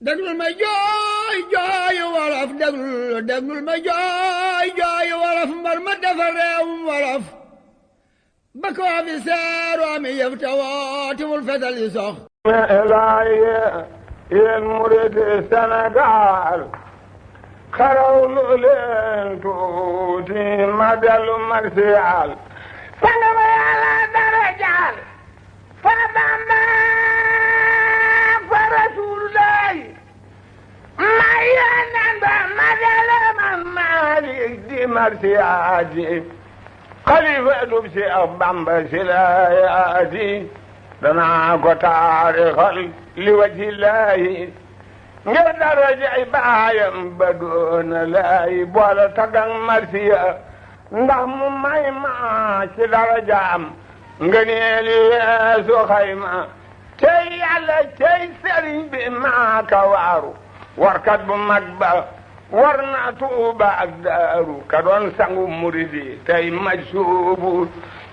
déglul ma jooy jooyu wolof déglul ma jooy jooyu wolof mbar ma defar réewum wolof ba ko fi seeroo mi yëf te wootiwul fetal yi sox laaye yéen muridi Sénégal xarawlu leen tuuti ma dellu marsiyaal sanga ma yàlla dara jaal fa Bamba fa Rasulullaay ma yónneen ba ma dellu man Maalik di marsiyaati xalifa dub si ak Bamba si laayaati danaa ko taarixal li wajhi laahi ngir darajay baayam ba doona laay boole tagang marsiya ndax mu may ma ci darajaam ngëneeli weesu xayma tey yàlla tey sëriñ bi maa ka waaru warkat bu mag ba war na Tuuba ak Daaru ka doon sangu muridi tey majsuubu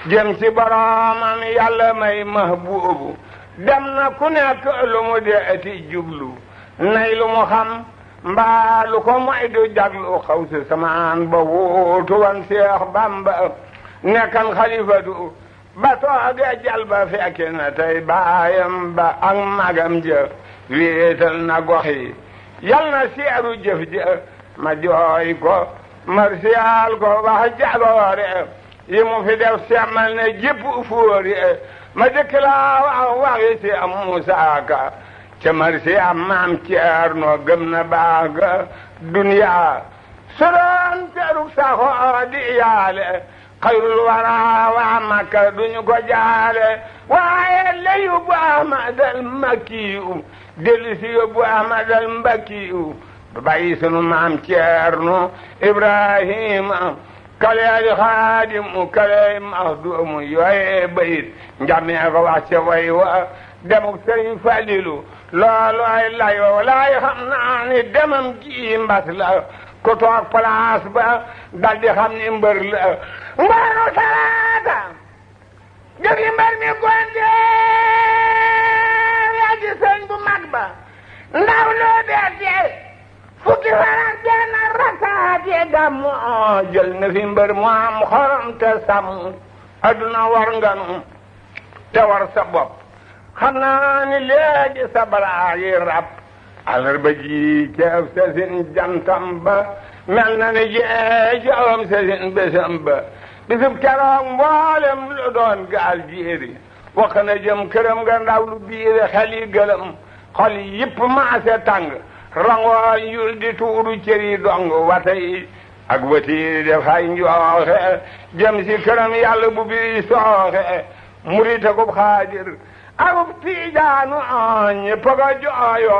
jëm ci boroomam yàlla may mahbuubu dem na ku nekk lu mu deeti jublu nay lu mu xam mbaa lu ko moy du jaglu xaw si samaan ba wuutu wan Seex Bamba nekkan xalifatu ba toogee jal ba fekke na tey baayam ba ak magam ja wéetal na gox yi yal na seeru jëf ja ma jooy ko marsiyaal ko wax jagoore yi mu fi def semmal ne jépp fóori ma dëkk laa wax waxi si am Musaa Ka ca marsi am maam Ceerno gëm na baax ga duniyaa su doon teruk saxoo di yaale xayrul wara waa Makka duñu ko jaale waaye la yóbbu Ahmadal Makkiyu dellu si yóbbu Ahmadal Mbakkiyu ba bàyyi sunu maam Ceerno Ibrahima kaleeli xaadimu kaleeli maxduumu yooye bayit njamee ko wax ca way wa demuk Sëriñ Falilu loolu ay lay wa walaay xam naa ni demam ji mbas la ku toog place ba dal di xam ni mbër la mbaru salaata jógi mbër mi gonte yaa ji sëñ bu mag ba ndaw loo beete fukki farak benn rakaate gàmmu jël na fi mbër mu am xorom te sàmm adduna war nganu te war sa bopp xam naa ni léegi sa balaa yi rab àllarba ji ceeb sa sin jantam ba mel na ni jeejawam sa sin bésam ba bisub keroog mboolem lu doon gaal jéeri wax na jëm këram nga ndaw lu biire xel yi gëlëm xol yi yëpp maase tàng rangoo yul di tuuru cëri dong wata yi ak wati yi dafay njooxe jëm si këram yàlla bu biri sooxe murite ko xaadir akub tiijaanu ñépp a jooyo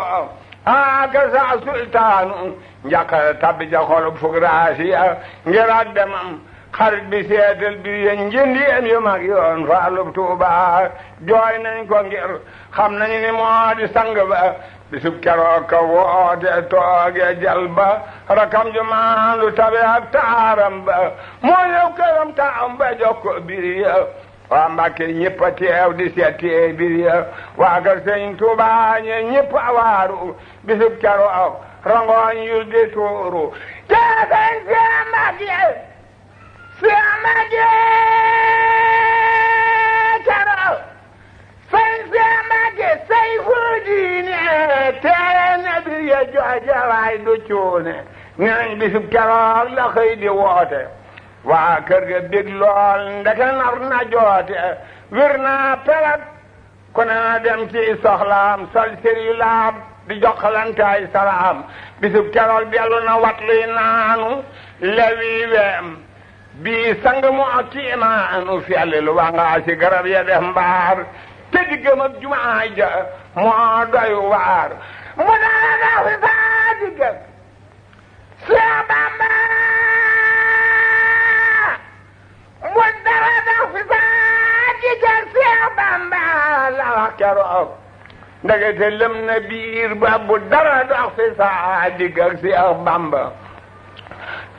aka sa sultaanu njàqare tabbi ja xolub fugraasiya ngir ak demam xarit bi seetal bi yéen njëndiyeen yu mag yoon faalub Tuuba jooy nañ ko ngir xam nañu ni moo di sang ba bisub keroog ka woote tooge jal ba rakam ju maandu tabe ak taaram ba moo ñëw këram taam ba jox ko biriya waa Mbàkke ñëpp a teew di seetee bir ya waa kër Sëñ Tuuba ñe ñëpp a waaru bisub keroog rangooñ yul di tuuru jeexañ Seex Mbàkke keroog Sëñ Seex Mbàkke say fu diine tere na bir ya jooje waay du cuune nenañ bisub keroog la xëy di woote waa kër ga bég lool ndeke nar na joote wir naa pelet ku ne na dem ci soxlaam sol sëri laab di jokkalantaay salaam bisub keroog dellu na wat luy naanu lewi weem bii sang mu ak kiimaanu fellilu waa ngaa si garab ya def mbaar te diggam ak jumaa ja moo doy waar mu dara na fi saa diggam Seex Bamba mu dara dax fi saa diggam Seex Bamba la wax keroog ndegete lëm na biir ba bu dara dax fi saa diggam Seex Bamba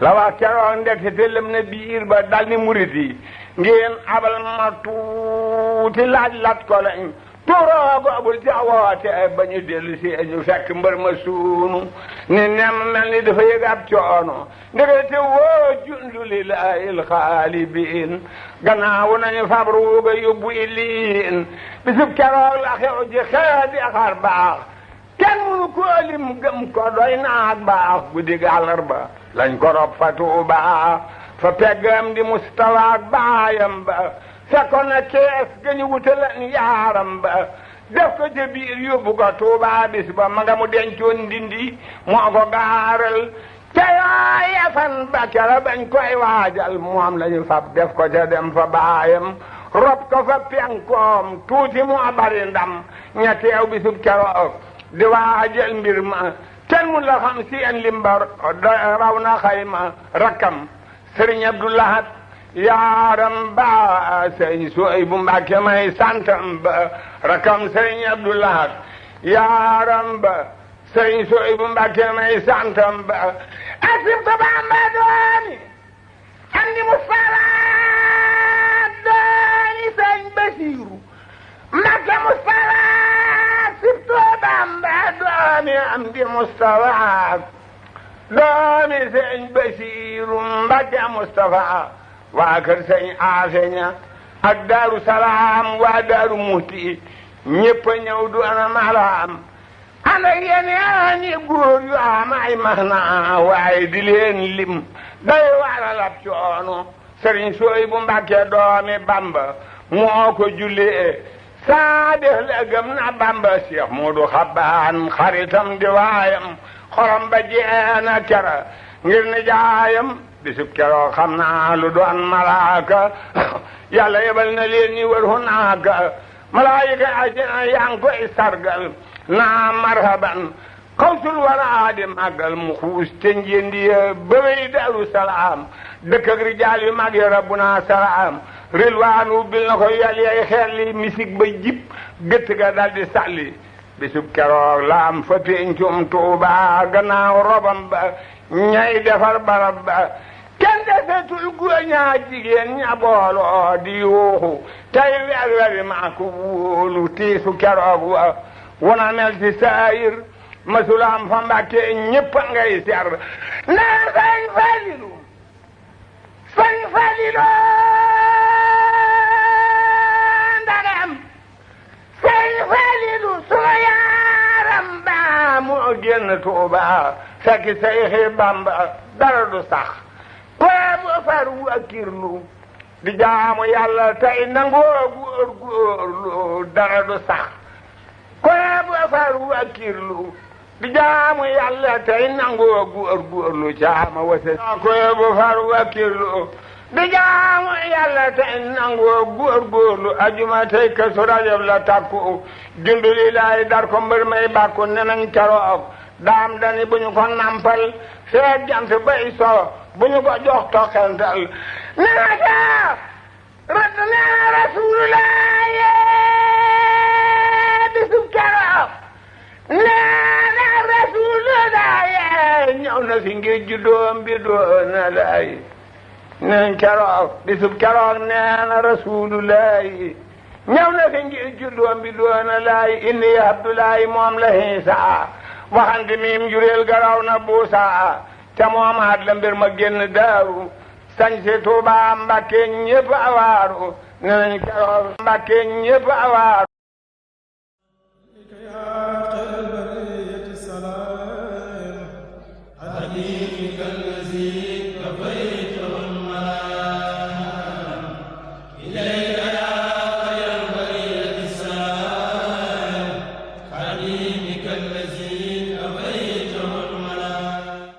la wax keroog ndegete lëm na biir ba dal ni murit yi ngeen abal ma tuuti laaj lat ko lañ tuuroo boobul ca woote ba ñu dellu si ñu fekk mbër ma suunu ni nem mel ni dafa yëg ab coono ndekete woo jundu lillahi alxaalibiin gannaaw nañu fab ruuga yóbbu iliin bisub keroog la xew ji xeedi xar baax kenn mënu ko lim gëm ko doy naag baax guddi àllarba lañ ko rob fa Tuuba fa peggam di Mustafa ak baayam ba fekkoon na kees ga ñu wutalan yaaram ba def ko ca biir yóbbu ko Tuuba bis ba ma nga mu dencoon ndindi moo ko gaaral ca yooya fan ba kera bañ koy waajal moom lañu fab def ko ca dem fa baayam rob ko fa penkoom tuuti moo bari ndam ña teew bisub keroog di waajal mbir ma kenn mun la xam si en limbar raw na xayma rakkam Sëriñ Abdou Lahad yaaram ba sëriñ Suhaybu Mbàkke may santam ba rakkam Sëriñ Abdou Lahad yaaram ba sëriñ Suhaybu Mbàkke may santam ba asim ko Bamba dooni am di mu faraat dooni sëriñ Basiiru Mbàkke mu faraat sibto Bamba dooni am di Mustafa doomi sëriñ Basiiru Mbàkke Mustafa waa kër sëriñ Afeña ak Daaru Salaam waa Daaru Muhti ñëpp a ñëw du ana malaam ànd ak yeneen ñi góor yu am ay maxna waaye di leen lim day waral ab coono sëriñ Suhaybu Mbàkke doomi Bamba moo ko jullee saa def la gëm na Bamba Cheikh Moodu Xabbaan xaritam di waayam xorom ba jeena kera ngir ni jaayam bisub keroo xam naa lu doon malaaka yàlla yebal na leen ñi wër hunaaka malaayika ajina yaa ngi koy sargal naa marhaban xawsul wara di màggal mu xuus te njëndi ba wey Daaru Salaam dëkk ak rijaal yu mag yi rabbuna salaam rilwaanu bil na ko yàlla yay xelli misik ba jib gëtt ga dal di sàlli bisub keroog la am fa pencum Tuuba gannaaw robam ba ñay defar barab ba kenn desetul góor ñaa jigéen ña booloo di yuuxu tey weer maa ko wóolu tiisu keroog wa wana mel ci saayir masulaam fa Mbàkke ñëpp ngay ser naa Sëñ Falilu ndagam Sëñ Falilu sunu yaaram ba moo génn Tuuba fekk Seyxi Bamba dara du sax koy bu far wakkirlu di jaamu Yàlla tey nangoo góorgóorlu dara du sax koy bu far wakkirlu di jaamu Yàlla tey nangoo góorgóorlu caama wase koy bu far wakkirlu di jaamu Yàlla tey nangoo góorgóorlu ajuma tey Kazu Rajab la takku junduli laay dar ko mbër may bàkku nenañ keroog daam dani bu ñu ko nampal feet jant bay so bu ñu ko jox toqental naka rad na Rasulullah bisub keroog na Rasulullah ñëw na fi ngir juddoom bi doona lay neen keroog bisub keroog nee na Rasulullah ñëw na fi ngir juddoom bi doona lay inni Abdoulaye moom la Iisa waxante miim jureel garaw na buusa te moomaat la mbir ma génn daaru sañ si Tuuba Mbàkke ñépp awaaru ne nañ keroog Mbàkke ñépp awaaru